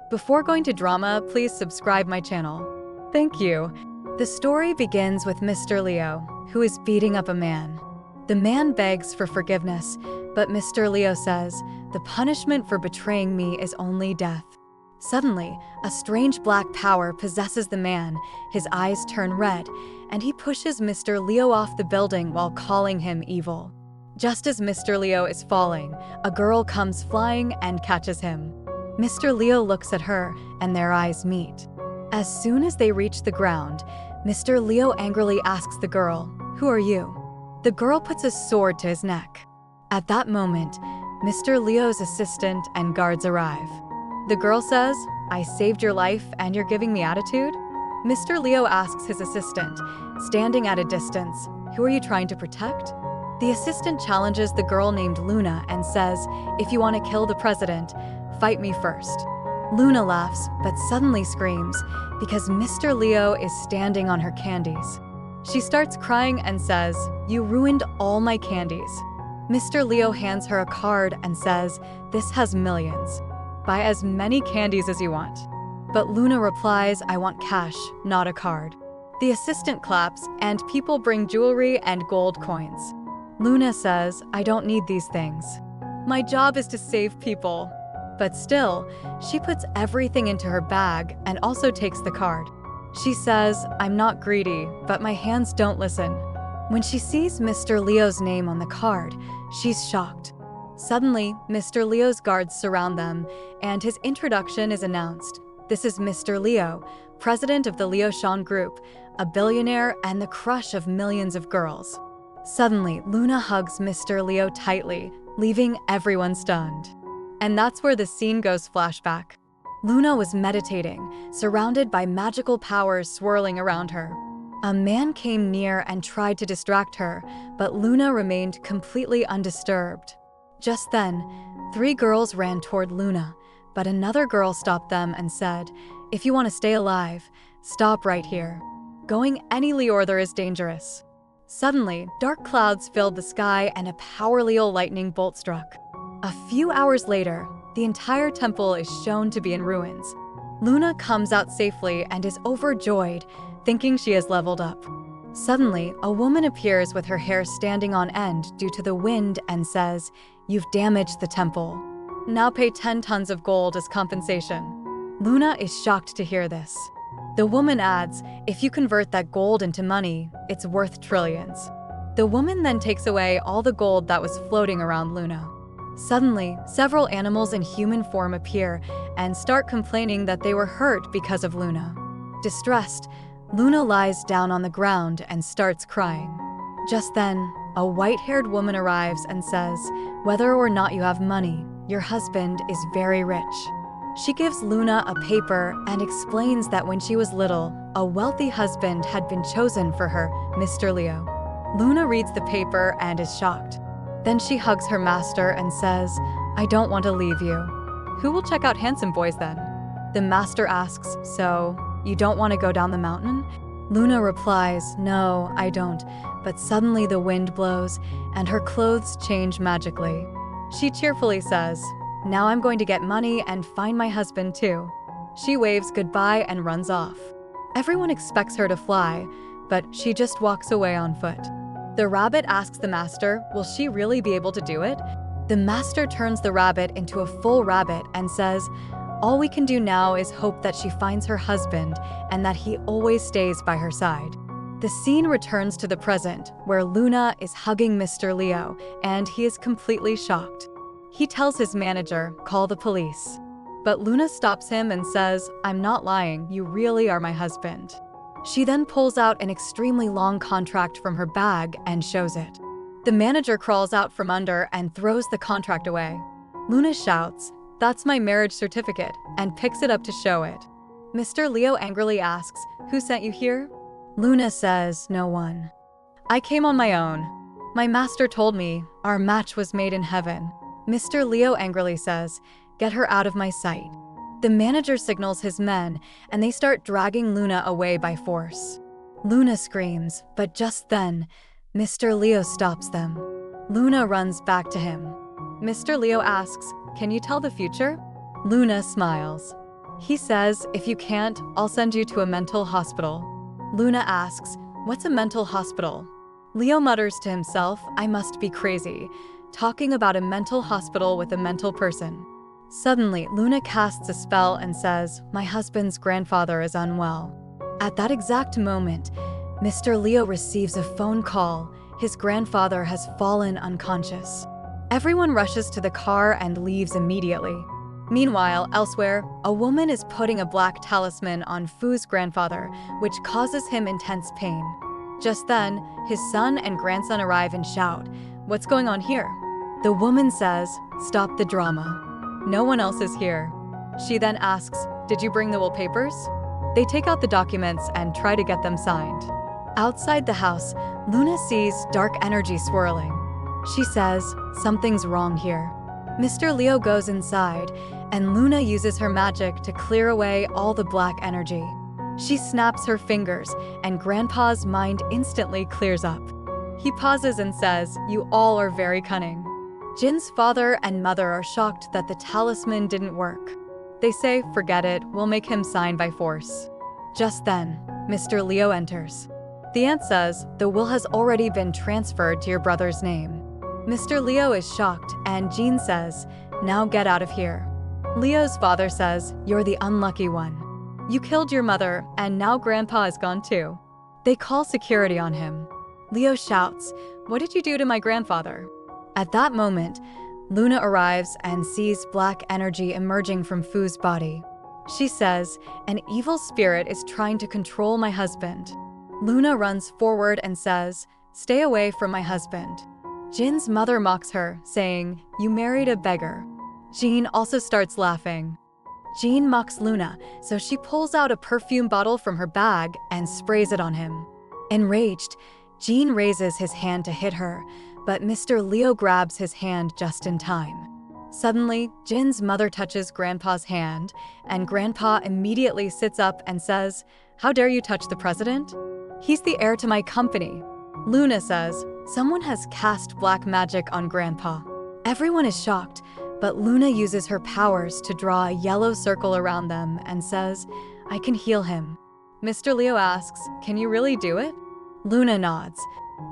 Before going to drama, please subscribe my channel. Thank you. The story begins with Mr. Leo, who is beating up a man. The man begs for forgiveness, but Mr. Leo says, "The punishment for betraying me is only death." Suddenly, a strange black power possesses the man, his eyes turn red, and he pushes Mr. Leo off the building while calling him evil. Just as Mr. Leo is falling, a girl comes flying and catches him. Mr. Leo looks at her, and their eyes meet. As soon as they reach the ground, Mr. Leo angrily asks the girl, "Who are you?" The girl puts a sword to his neck. At that moment, Mr. Leo's assistant and guards arrive. The girl says, "I saved your life and you're giving me attitude?" Mr. Leo asks his assistant, standing at a distance, "Who are you trying to protect?" The assistant challenges the girl named Luna and says, "If you want to kill the president, fight me first." Luna laughs, but suddenly screams because Mr. Leo is standing on her candies. She starts crying and says, "You ruined all my candies." Mr. Leo hands her a card and says, "This has millions. Buy as many candies as you want." But Luna replies, "I want cash, not a card." The assistant claps, and people bring jewelry and gold coins. Luna says, "I don't need these things. My job is to save people." But still, she puts everything into her bag and also takes the card. She says, "I'm not greedy, but my hands don't listen." When she sees Mr. Leo's name on the card, she's shocked. Suddenly, Mr. Leo's guards surround them, and his introduction is announced. This is Mr. Leo, president of the Leo Sean Group, a billionaire and the crush of millions of girls. Suddenly, Luna hugs Mr. Leo tightly, leaving everyone stunned. And that's where the scene goes flashback. Luna was meditating, surrounded by magical powers swirling around her. A man came near and tried to distract her, but Luna remained completely undisturbed. Just then, 3 girls ran toward Luna, but another girl stopped them and said, "If you want to stay alive, stop right here. Going any farther is dangerous." Suddenly, dark clouds filled the sky and a powerful lightning bolt struck. A few hours later, the entire temple is shown to be in ruins. Luna comes out safely and is overjoyed, thinking she has leveled up. Suddenly, a woman appears with her hair standing on end due to the wind and says, "You've damaged the temple. Now pay 10 tons of gold as compensation." Luna is shocked to hear this. The woman adds, "If you convert that gold into money, it's worth trillions." The woman then takes away all the gold that was floating around Luna. Suddenly, several animals in human form appear and start complaining that they were hurt because of Luna. Distressed, Luna lies down on the ground and starts crying. Just then, a white-haired woman arrives and says, "Whether or not you have money, your husband is very rich." She gives Luna a paper and explains that when she was little, a wealthy husband had been chosen for her, Mr. Leo. Luna reads the paper and is shocked. Then she hugs her master and says, "I don't want to leave you." "Who will check out handsome boys then?" The master asks, "So, you don't want to go down the mountain?" Luna replies, "No, I don't," but suddenly the wind blows and her clothes change magically. She cheerfully says, "Now I'm going to get money and find my husband too." She waves goodbye and runs off. Everyone expects her to fly, but she just walks away on foot. The rabbit asks the master, "Will she really be able to do it?" The master turns the rabbit into a full rabbit and says, "All we can do now is hope that she finds her husband and that he always stays by her side." The scene returns to the present, where Luna is hugging Mr. Leo, and he is completely shocked. He tells his manager, "Call the police." But Luna stops him and says, "I'm not lying, you really are my husband." She then pulls out an extremely long contract from her bag and shows it. The manager crawls out from under and throws the contract away. Luna shouts, "That's my marriage certificate," and picks it up to show it. Mr. Leo angrily asks, "Who sent you here?" Luna says, "No one. I came on my own. My master told me our match was made in heaven." Mr. Leo angrily says, "Get her out of my sight." The manager signals his men, and they start dragging Luna away by force. Luna screams, but just then, Mr. Leo stops them. Luna runs back to him. Mr. Leo asks, "Can you tell the future?" Luna smiles. He says, if you can't, I'll send you to a mental hospital. Luna asks, what's a mental hospital? Leo mutters to himself, I must be crazy, talking about a mental hospital with a mental person. Suddenly, Luna casts a spell and says, my husband's grandfather is unwell. At that exact moment, Mr. Leo receives a phone call. His grandfather has fallen unconscious. Everyone rushes to the car and leaves immediately. Meanwhile, elsewhere, a woman is putting a black talisman on Fu's grandfather, which causes him intense pain. Just then, his son and grandson arrive and shout, what's going on here? The woman says, stop the drama. No one else is here. She then asks, did you bring the will papers? They take out the documents and try to get them signed. Outside the house, Luna sees dark energy swirling. She says, something's wrong here. Mr. Leo goes inside, and Luna uses her magic to clear away all the black energy. She snaps her fingers, and Grandpa's mind instantly clears up. He pauses and says, you all are very cunning. Jin's father and mother are shocked that the talisman didn't work. They say, forget it, we'll make him sign by force. Just then, Mr. Leo enters. The aunt says, the will has already been transferred to your brother's name. Mr. Leo is shocked, and Jean says, now get out of here. Leo's father says, you're the unlucky one. You killed your mother, and now Grandpa is gone too. They call security on him. Leo shouts, what did you do to my grandfather? At that moment, Luna arrives and sees black energy emerging from Fu's body. She says, an evil spirit is trying to control my husband. Luna runs forward and says, stay away from my husband. Jin's mother mocks her, saying, you married a beggar. Jean also starts laughing. Jean mocks Luna, so she pulls out a perfume bottle from her bag and sprays it on him. Enraged, Jean raises his hand to hit her, but Mr. Leo grabs his hand just in time. Suddenly, Jin's mother touches Grandpa's hand, and Grandpa immediately sits up and says, how dare you touch the president? He's the heir to my company. Luna says, someone has cast black magic on Grandpa. Everyone is shocked, but Luna uses her powers to draw a yellow circle around them and says, I can heal him. Mr. Leo asks, can you really do it? Luna nods.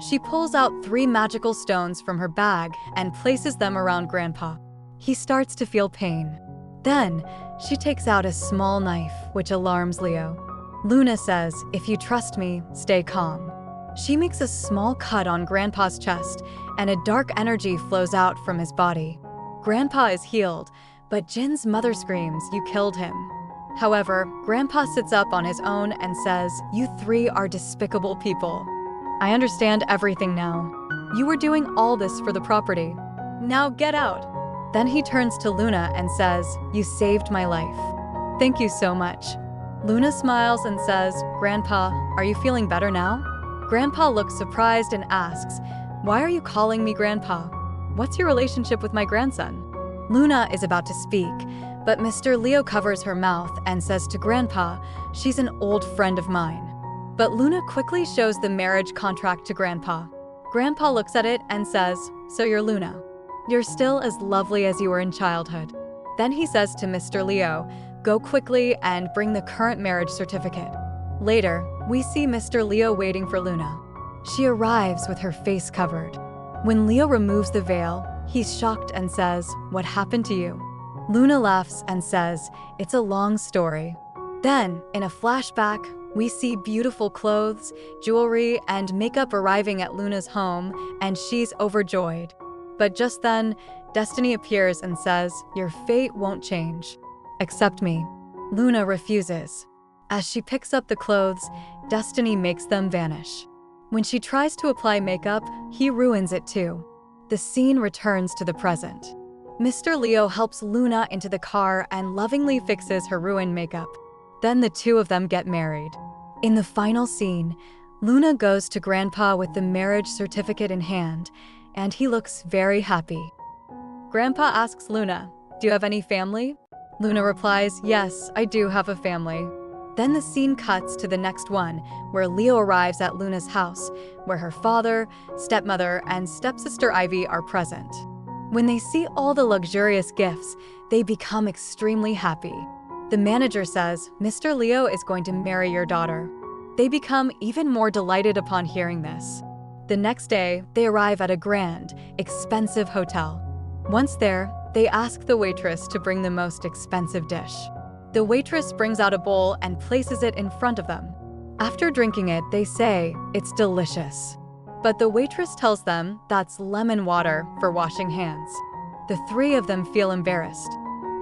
She pulls out 3 magical stones from her bag and places them around Grandpa. He starts to feel pain. Then, she takes out a small knife, which alarms Leo. Luna says, if you trust me, stay calm. She makes a small cut on Grandpa's chest, and a dark energy flows out from his body. Grandpa is healed, but Jin's mother screams, you killed him. However, Grandpa sits up on his own and says, you 3 are despicable people. I understand everything now. You were doing all this for the property. Now get out. Then he turns to Luna and says, you saved my life. Thank you so much. Luna smiles and says, Grandpa, are you feeling better now? Grandpa looks surprised and asks, why are you calling me Grandpa? What's your relationship with my grandson? Luna is about to speak, but Mr. Leo covers her mouth and says to Grandpa, she's an old friend of mine. But Luna quickly shows the marriage contract to Grandpa. Grandpa looks at it and says, so you're Luna. You're still as lovely as you were in childhood. Then he says to Mr. Leo, go quickly and bring the current marriage certificate. Later, we see Mr. Leo waiting for Luna. She arrives with her face covered. When Leo removes the veil, he's shocked and says, what happened to you? Luna laughs and says, it's a long story. Then, in a flashback, we see beautiful clothes, jewelry, and makeup arriving at Luna's home, and she's overjoyed. But just then, Destiny appears and says, your fate won't change. Accept me. Luna refuses. As she picks up the clothes, Destiny makes them vanish. When she tries to apply makeup, he ruins it too. The scene returns to the present. Mr. Leo helps Luna into the car and lovingly fixes her ruined makeup. Then the 2 of them get married. In the final scene, Luna goes to Grandpa with the marriage certificate in hand, and he looks very happy. Grandpa asks Luna, do you have any family? Luna replies, yes, I do have a family. Then the scene cuts to the next one, where Leo arrives at Luna's house, where her father, stepmother, and stepsister Ivy are present. When they see all the luxurious gifts, they become extremely happy. The manager says, Mr. Leo is going to marry your daughter. They become even more delighted upon hearing this. The next day, they arrive at a grand, expensive hotel. Once there, they ask the waitress to bring the most expensive dish. The waitress brings out a bowl and places it in front of them. After drinking it, they say, it's delicious. But the waitress tells them that's lemon water for washing hands. The three of them feel embarrassed.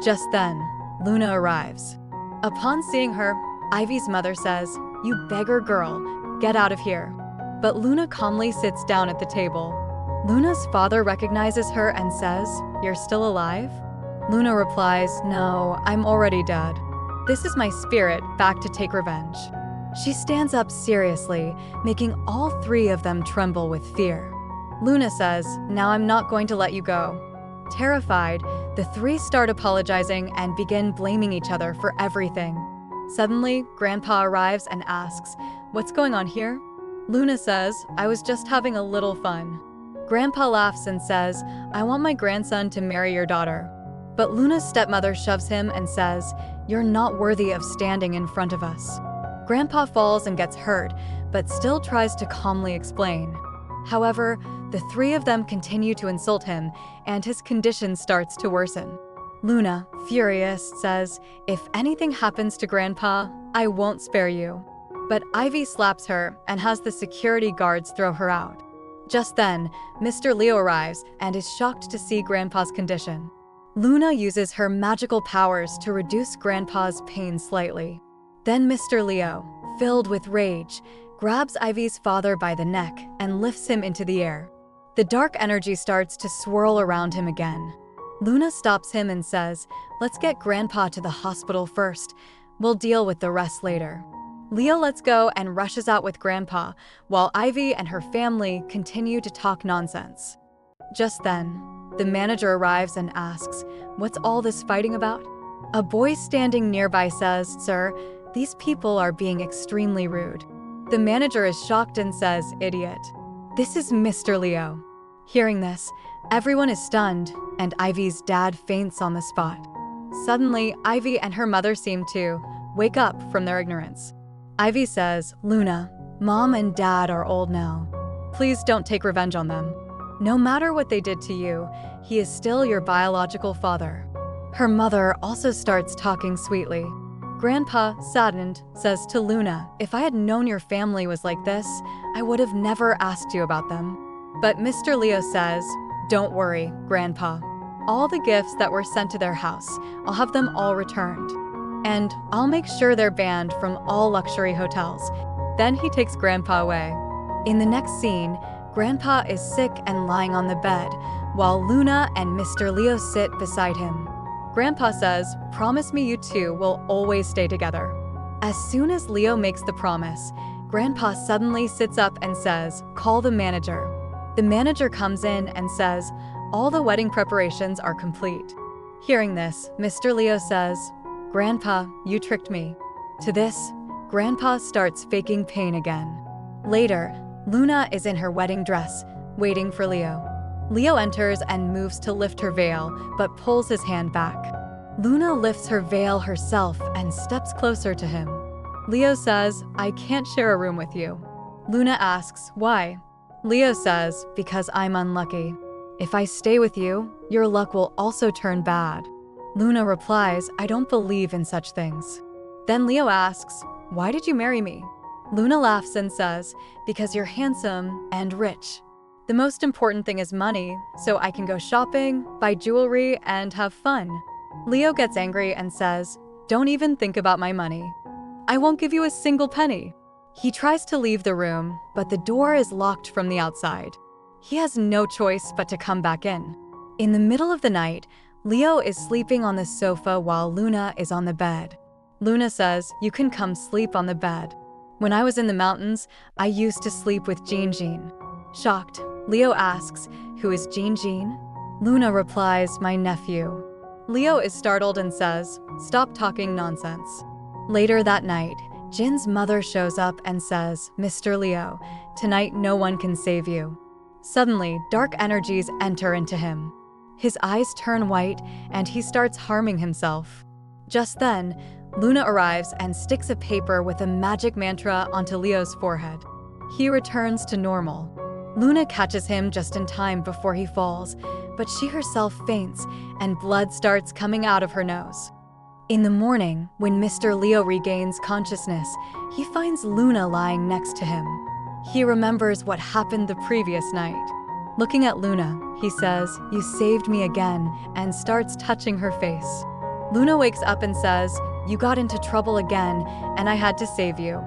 Just then, Luna arrives. Upon seeing her, Ivy's mother says, "You beggar girl, get out of here." But Luna calmly sits down at the table. Luna's father recognizes her and says, "You're still alive?" Luna replies, "No, I'm already dead. This is my spirit back to take revenge." She stands up seriously, making all three of them tremble with fear. Luna says, "Now I'm not going to let you go." Terrified, the three start apologizing and begin blaming each other for everything. Suddenly, Grandpa arrives and asks, "What's going on here?" Luna says, "I was just having a little fun." Grandpa laughs and says, "I want my grandson to marry your daughter." But Luna's stepmother shoves him and says, "You're not worthy of standing in front of us." Grandpa falls and gets hurt, but still tries to calmly explain. However, the three of them continue to insult him, and his condition starts to worsen. Luna, furious, says, "If anything happens to Grandpa, I won't spare you." But Ivy slaps her and has the security guards throw her out. Just then, Mr. Leo arrives and is shocked to see Grandpa's condition. Luna uses her magical powers to reduce Grandpa's pain slightly. Then Mr. Leo, filled with rage, grabs Ivy's father by the neck and lifts him into the air. The dark energy starts to swirl around him again. Luna stops him and says, "Let's get Grandpa to the hospital first. We'll deal with the rest later." Leo lets go and rushes out with Grandpa, while Ivy and her family continue to talk nonsense. Just then, the manager arrives and asks, "What's all this fighting about?" A boy standing nearby says, "Sir, these people are being extremely rude." The manager is shocked and says, "Idiot. This is Mr. Leo." Hearing this, everyone is stunned, and Ivy's dad faints on the spot. Suddenly, Ivy and her mother seem to wake up from their ignorance. Ivy says, "Luna, Mom and Dad are old now. Please don't take revenge on them. No matter what they did to you, he is still your biological father." Her mother also starts talking sweetly. Grandpa, saddened, says to Luna, "If I had known your family was like this, I would have never asked you about them." But Mr. Leo says, "Don't worry, Grandpa. All the gifts that were sent to their house, I'll have them all returned. And I'll make sure they're banned from all luxury hotels." Then he takes Grandpa away. In the next scene, Grandpa is sick and lying on the bed, while Luna and Mr. Leo sit beside him. Grandpa says, "Promise me you two will always stay together." As soon as Leo makes the promise, Grandpa suddenly sits up and says, "Call the manager." The manager comes in and says, "All the wedding preparations are complete." Hearing this, Mr. Leo says, "Grandpa, you tricked me." To this, Grandpa starts faking pain again. Later, Luna is in her wedding dress, waiting for Leo. Leo enters and moves to lift her veil, but pulls his hand back. Luna lifts her veil herself and steps closer to him. Leo says, "I can't share a room with you." Luna asks, "Why?" Leo says, "Because I'm unlucky. If I stay with you, your luck will also turn bad." Luna replies, "I don't believe in such things." Then Leo asks, "Why did you marry me?" Luna laughs and says, "Because you're handsome and rich. The most important thing is money, so I can go shopping, buy jewelry, and have fun." Leo gets angry and says, "Don't even think about my money. I won't give you a single penny." He tries to leave the room, but the door is locked from the outside. He has no choice but to come back in. In the middle of the night, Leo is sleeping on the sofa while Luna is on the bed. Luna says, "You can come sleep on the bed. When I was in the mountains, I used to sleep with Jean. Shocked, Leo asks, "Who is Jean?" Luna replies, "My nephew." Leo is startled and says, "Stop talking nonsense." Later that night, Jin's mother shows up and says, "Mr. Leo, tonight no one can save you." Suddenly, dark energies enter into him. His eyes turn white and he starts harming himself. Just then, Luna arrives and sticks a paper with a magic mantra onto Leo's forehead. He returns to normal. Luna catches him just in time before he falls, but she herself faints and blood starts coming out of her nose. In the morning, when Mr. Leo regains consciousness, he finds Luna lying next to him. He remembers what happened the previous night. Looking at Luna, he says, "You saved me again," and starts touching her face. Luna wakes up and says, "You got into trouble again, and I had to save you."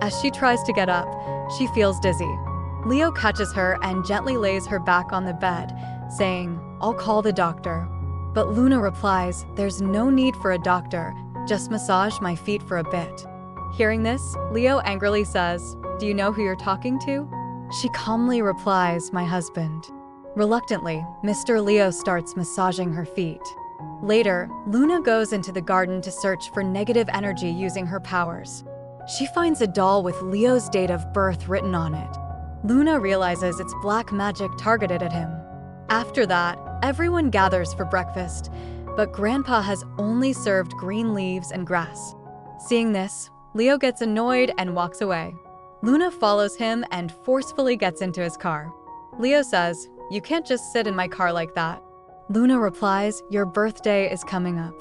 As she tries to get up, she feels dizzy. Leo catches her and gently lays her back on the bed, saying, "I'll call the doctor." But Luna replies, "There's no need for a doctor, just massage my feet for a bit." Hearing this, Leo angrily says, "Do you know who you're talking to?" She calmly replies, "My husband." Reluctantly, Mr. Leo starts massaging her feet. Later, Luna goes into the garden to search for negative energy using her powers. She finds a doll with Leo's date of birth written on it. Luna realizes it's black magic targeted at him. After that, everyone gathers for breakfast, but Grandpa has only served green leaves and grass. Seeing this, Leo gets annoyed and walks away. Luna follows him and forcefully gets into his car. Leo says, "You can't just sit in my car like that." Luna replies, "Your birthday is coming up.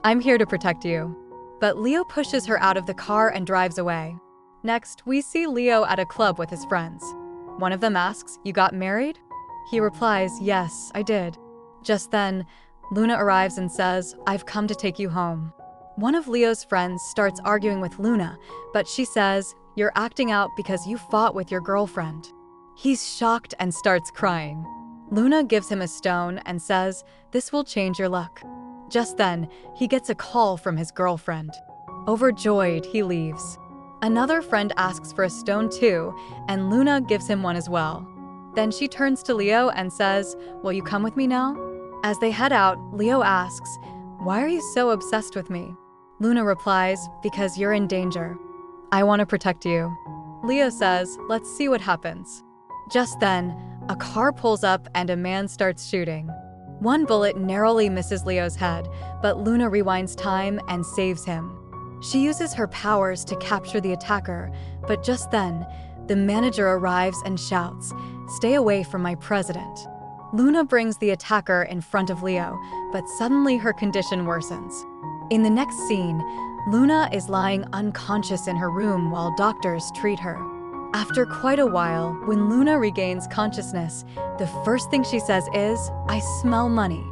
I'm here to protect you." But Leo pushes her out of the car and drives away. Next, we see Leo at a club with his friends. One of them asks, "You got married?" He replies, "Yes, I did." Just then, Luna arrives and says, "I've come to take you home." One of Leo's friends starts arguing with Luna, but she says, "You're acting out because you fought with your girlfriend." He's shocked and starts crying. Luna gives him a stone and says, "This will change your luck." Just then, he gets a call from his girlfriend. Overjoyed, he leaves. Another friend asks for a stone too, and Luna gives him one as well. Then she turns to Leo and says, "Will you come with me now?" As they head out, Leo asks, "Why are you so obsessed with me?" Luna replies, "Because you're in danger. I want to protect you." Leo says, "Let's see what happens." Just then, a car pulls up and a man starts shooting. One bullet narrowly misses Leo's head, but Luna rewinds time and saves him. She uses her powers to capture the attacker, but just then, the manager arrives and shouts, "Stay away from my president." Luna brings the attacker in front of Leo, but suddenly her condition worsens. In the next scene, Luna is lying unconscious in her room while doctors treat her. After quite a while, when Luna regains consciousness, the first thing she says is, "I smell money."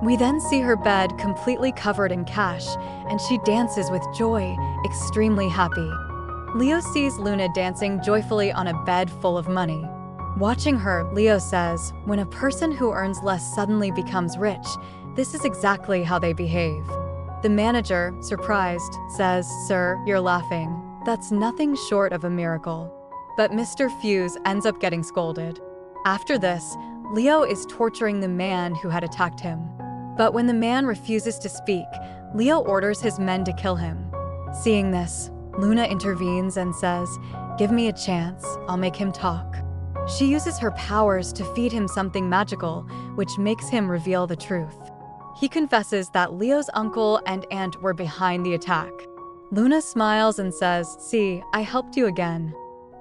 We then see her bed completely covered in cash, and she dances with joy, extremely happy. Leo sees Luna dancing joyfully on a bed full of money. Watching her, Leo says, "When a person who earns less suddenly becomes rich, this is exactly how they behave." The manager, surprised, says, "Sir, you're laughing. That's nothing short of a miracle." But Mr. Fuse ends up getting scolded. After this, Leo is torturing the man who had attacked him. But when the man refuses to speak, Leo orders his men to kill him. Seeing this, Luna intervenes and says, "Give me a chance, I'll make him talk." She uses her powers to feed him something magical, which makes him reveal the truth. He confesses that Leo's uncle and aunt were behind the attack. Luna smiles and says, "See, I helped you again.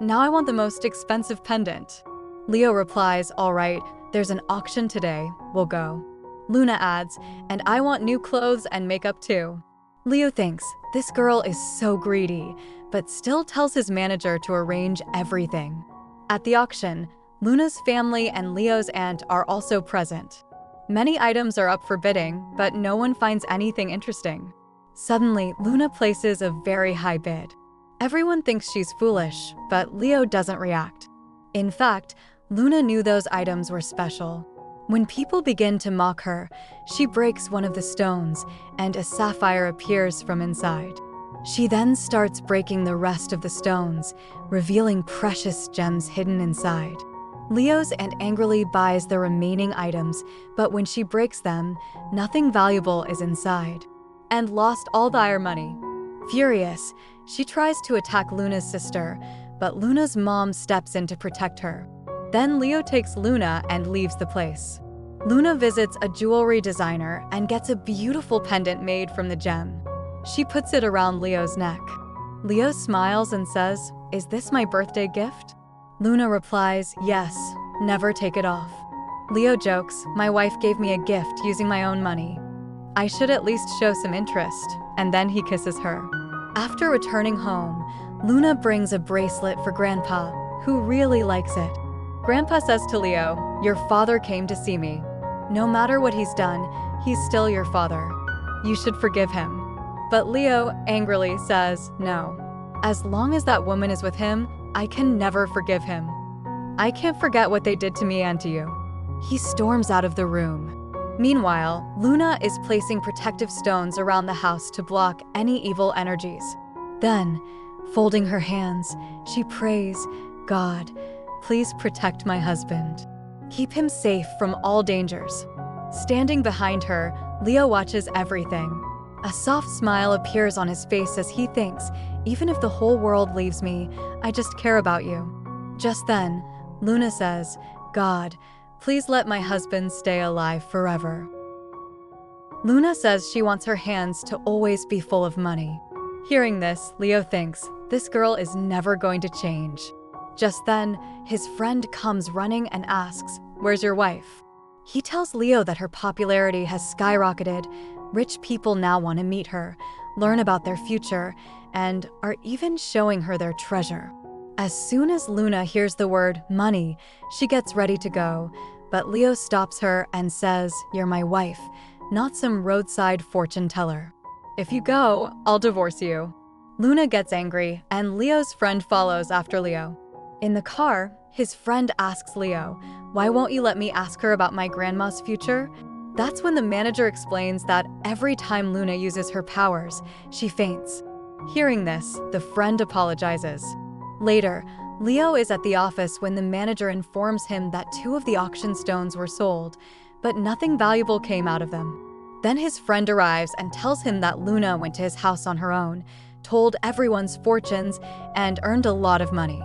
Now I want the most expensive pendant." Leo replies, "All right, there's an auction today, we'll go." Luna adds, "And I want new clothes and makeup too." Leo thinks, this girl is so greedy, but still tells his manager to arrange everything. At the auction, Luna's family and Leo's aunt are also present. Many items are up for bidding, but no one finds anything interesting. Suddenly, Luna places a very high bid. Everyone thinks she's foolish, but Leo doesn't react. In fact, Luna knew those items were special. When people begin to mock her, she breaks one of the stones, and a sapphire appears from inside. She then starts breaking the rest of the stones, revealing precious gems hidden inside. Leo's aunt angrily buys the remaining items, but when she breaks them, nothing valuable is inside, and lost all buyer money. Furious, she tries to attack Luna's sister, but Luna's mom steps in to protect her. Then Leo takes Luna and leaves the place. Luna visits a jewelry designer and gets a beautiful pendant made from the gem. She puts it around Leo's neck. Leo smiles and says, "Is this my birthday gift?" Luna replies, "Yes, never take it off." Leo jokes, "My wife gave me a gift using my own money. I should at least show some interest," and then he kisses her. After returning home, Luna brings a bracelet for Grandpa, who really likes it. Grandpa says to Leo, "Your father came to see me. No matter what he's done, he's still your father. You should forgive him." But Leo angrily says, "No. As long as that woman is with him, I can never forgive him. I can't forget what they did to me and to you." He storms out of the room. Meanwhile, Luna is placing protective stones around the house to block any evil energies. Then, folding her hands, she prays, "God, please protect my husband. Keep him safe from all dangers." Standing behind her, Leo watches everything. A soft smile appears on his face as he thinks, "Even if the whole world leaves me, I just care about you." Just then, Luna says, "God, please let my husband stay alive forever." Luna says she wants her hands to always be full of money. Hearing this, Leo thinks, this girl is never going to change. Just then, his friend comes running and asks, "Where's your wife?" He tells Leo that her popularity has skyrocketed. Rich people now want to meet her, learn about their future, and are even showing her their treasure. As soon as Luna hears the word money, she gets ready to go, but Leo stops her and says, "You're my wife, not some roadside fortune teller. If you go, I'll divorce you." Luna gets angry, and Leo's friend follows after Leo. In the car, his friend asks Leo, "Why won't you let me ask her about my grandma's future?" That's when the manager explains that every time Luna uses her powers, she faints. Hearing this, the friend apologizes. Later, Leo is at the office when the manager informs him that 2 of the auction stones were sold, but nothing valuable came out of them. Then his friend arrives and tells him that Luna went to his house on her own, told everyone's fortunes, and earned a lot of money.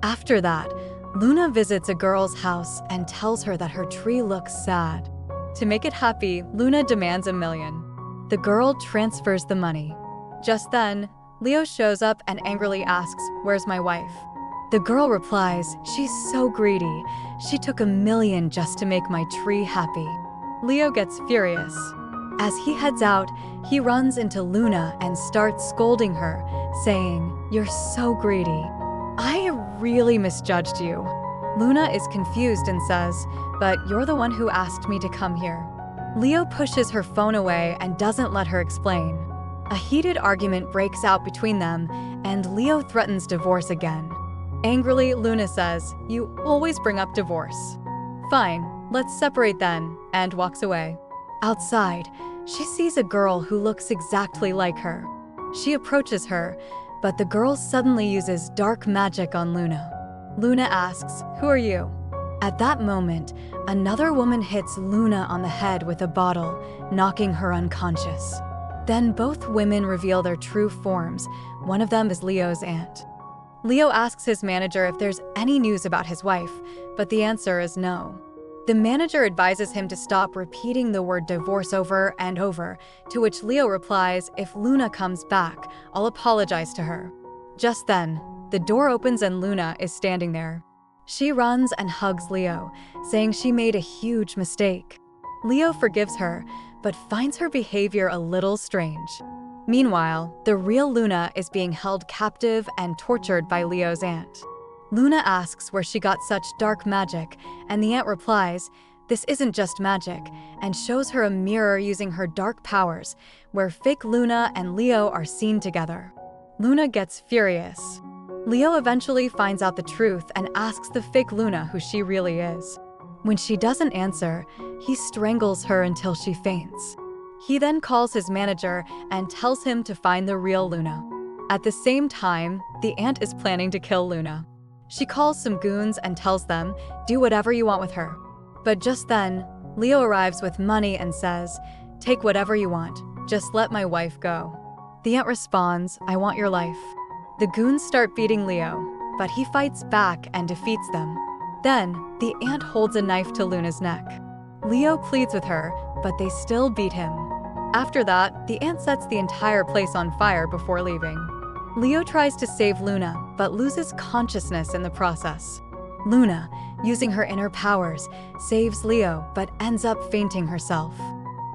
After that, Luna visits a girl's house and tells her that her tree looks sad. To make it happy, Luna demands $1 million. The girl transfers the money. Just then, Leo shows up and angrily asks, "Where's my wife?" The girl replies, "She's so greedy. She took $1 million just to make my tree happy." Leo gets furious. As he heads out, he runs into Luna and starts scolding her, saying, "You're so greedy. I really misjudged you." Luna is confused and says, "But you're the one who asked me to come here." Leo pushes her phone away and doesn't let her explain. A heated argument breaks out between them, and Leo threatens divorce again. Angrily, Luna says, "You always bring up divorce. Fine, let's separate then," and walks away. Outside, she sees a girl who looks exactly like her. She approaches her, but the girl suddenly uses dark magic on Luna. Luna asks, "Who are you?" At that moment, another woman hits Luna on the head with a bottle, knocking her unconscious. Then both women reveal their true forms. One of them is Leo's aunt. Leo asks his manager if there's any news about his wife, but the answer is no. The manager advises him to stop repeating the word divorce over and over, to which Leo replies, "If Luna comes back, I'll apologize to her." Just then, the door opens and Luna is standing there. She runs and hugs Leo, saying she made a huge mistake. Leo forgives her, but finds her behavior a little strange. Meanwhile, the real Luna is being held captive and tortured by Leo's aunt. Luna asks where she got such dark magic, and the aunt replies, "This isn't just magic," and shows her a mirror using her dark powers, where fake Luna and Leo are seen together. Luna gets furious. Leo eventually finds out the truth and asks the fake Luna who she really is. When she doesn't answer, he strangles her until she faints. He then calls his manager and tells him to find the real Luna. At the same time, the aunt is planning to kill Luna. She calls some goons and tells them, "Do whatever you want with her." But just then, Leo arrives with money and says, "Take whatever you want, just let my wife go." The aunt responds, "I want your life." The goons start beating Leo, but he fights back and defeats them. Then, the aunt holds a knife to Luna's neck. Leo pleads with her, but they still beat him. After that, the ant sets the entire place on fire before leaving. Leo tries to save Luna, but loses consciousness in the process. Luna, using her inner powers, saves Leo but ends up fainting herself.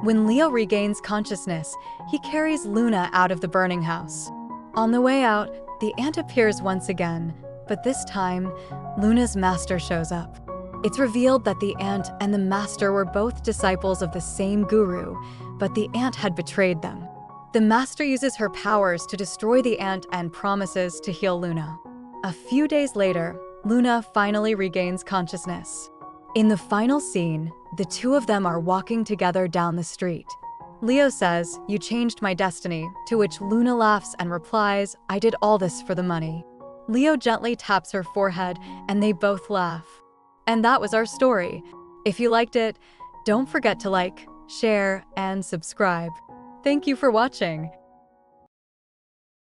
When Leo regains consciousness, he carries Luna out of the burning house. On the way out, the ant appears once again, but this time, Luna's master shows up. It's revealed that the ant and the master were both disciples of the same guru, but the ant had betrayed them. The master uses her powers to destroy the ant and promises to heal Luna. A few days later, Luna finally regains consciousness. In the final scene, the two of them are walking together down the street. Leo says, "You changed my destiny," to which Luna laughs and replies, "I did all this for the money." Leo gently taps her forehead and they both laugh. And that was our story. If you liked it, don't forget to like, share, and subscribe. Thank you for watching.